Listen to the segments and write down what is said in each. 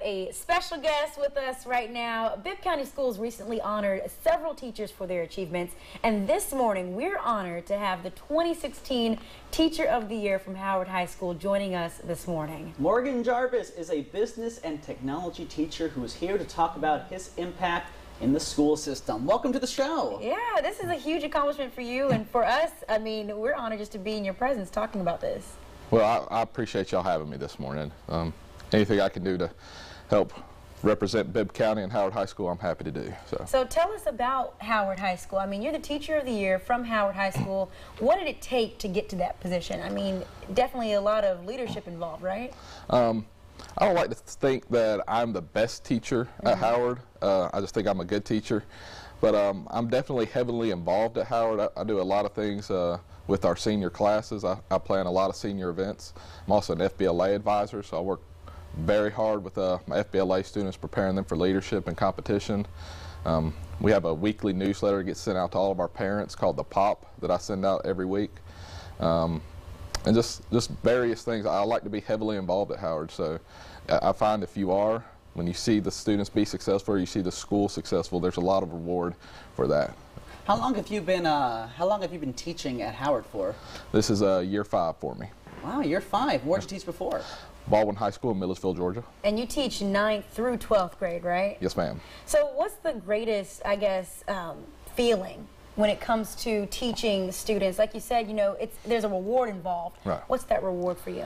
a special guest with us right now. Bibb County Schools recently honored several teachers for their achievements, and this morning we're honored to have the 2016 Teacher of the Year from Howard High School joining us this morning. Morgan Jarvis is a business and technology teacher who is here to talk about his impact in the school system. Welcome to the show. Yeah, this is a huge accomplishment for you and for us. I mean, we're honored just to be in your presence talking about this. Well, I appreciate y'all having me this morning. Anything I can do to help represent Bibb County and Howard High School, I'm happy to do. So tell us about Howard High School. I mean, you're the Teacher of the Year from Howard High School. What did it take to get to that position? I mean, definitely a lot of leadership involved, right? I don't like to think that I'm the best teacher at Howard. I just think I'm a good teacher. But I'm definitely heavily involved at Howard. I do a lot of things with our senior classes. I plan a lot of senior events. I'm also an FBLA advisor, so I work very hard with my FBLA students, preparing them for leadership and competition. We have a weekly newsletter that gets sent out to all of our parents called The Pop that I send out every week. And just various things. I like to be heavily involved at Howard, so I find if you are, when you see the students be successful or you see the school successful, there's a lot of reward for that. How long have you been teaching at Howard for? This is year 5 for me. Wow, year 5. Where did you teach before? Baldwin High School in Milledgeville, Georgia. And you teach 9th through 12th grade, right? Yes, ma'am. So what's the greatest, I guess, feeling when it comes to teaching students? Like you said, you know, there's a reward involved. Right. What's that reward for you?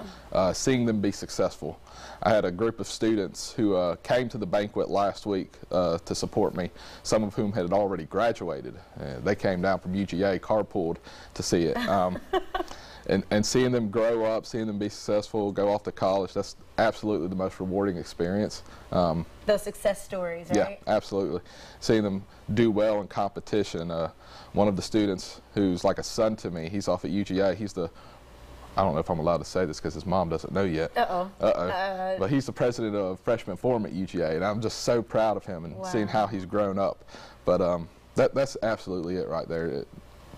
Seeing them be successful. I had a group of students who came to the banquet last week to support me, some of whom had already graduated. They came down from UGA, carpooled to see it. And seeing them grow up, seeing them be successful, go off to college, that's absolutely the most rewarding experience. Those success stories, right? Yeah, absolutely. Seeing them do well in competition. One of the students who's like a son to me, he's off at UGA. He's the, I don't know if I'm allowed to say this because his mom doesn't know yet. But he's the president of Freshman Forum at UGA, and I'm just so proud of him and seeing how he's grown up. But that's absolutely it right there.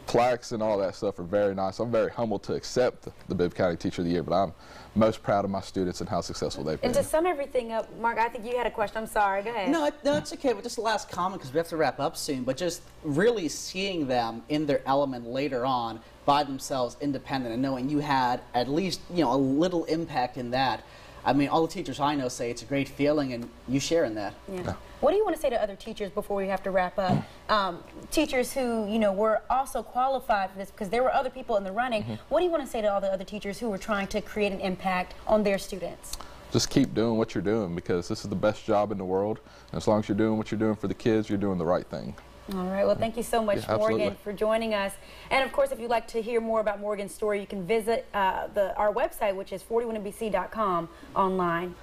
Plaques and all that stuff are very nice. I'm very humbled to accept the Bibb County Teacher of the Year, but I'm most proud of my students and how successful they've been. And to sum everything up, Mark, I think you had a question. I'm sorry. Go ahead. No, it's okay. But just the last comment, because we have to wrap up soon, but just really seeing them in their element later on by themselves, independent, and knowing you had at least, you know, a little impact in that. I mean, all the teachers I know say it's a great feeling, and you share in that. Yeah. What do you want to say to other teachers before we have to wrap up? Teachers who, you know, were also qualified for this because there were other people in the running. What do you want to say to all the other teachers who were trying to create an impact on their students? Just keep doing what you're doing, because this is the best job in the world. And as long as you're doing what you're doing for the kids, you're doing the right thing. All right. Well, thank you so much, Morgan, for joining us. And, of course, if you'd like to hear more about Morgan's story, you can visit our website, which is 41nbc.com online.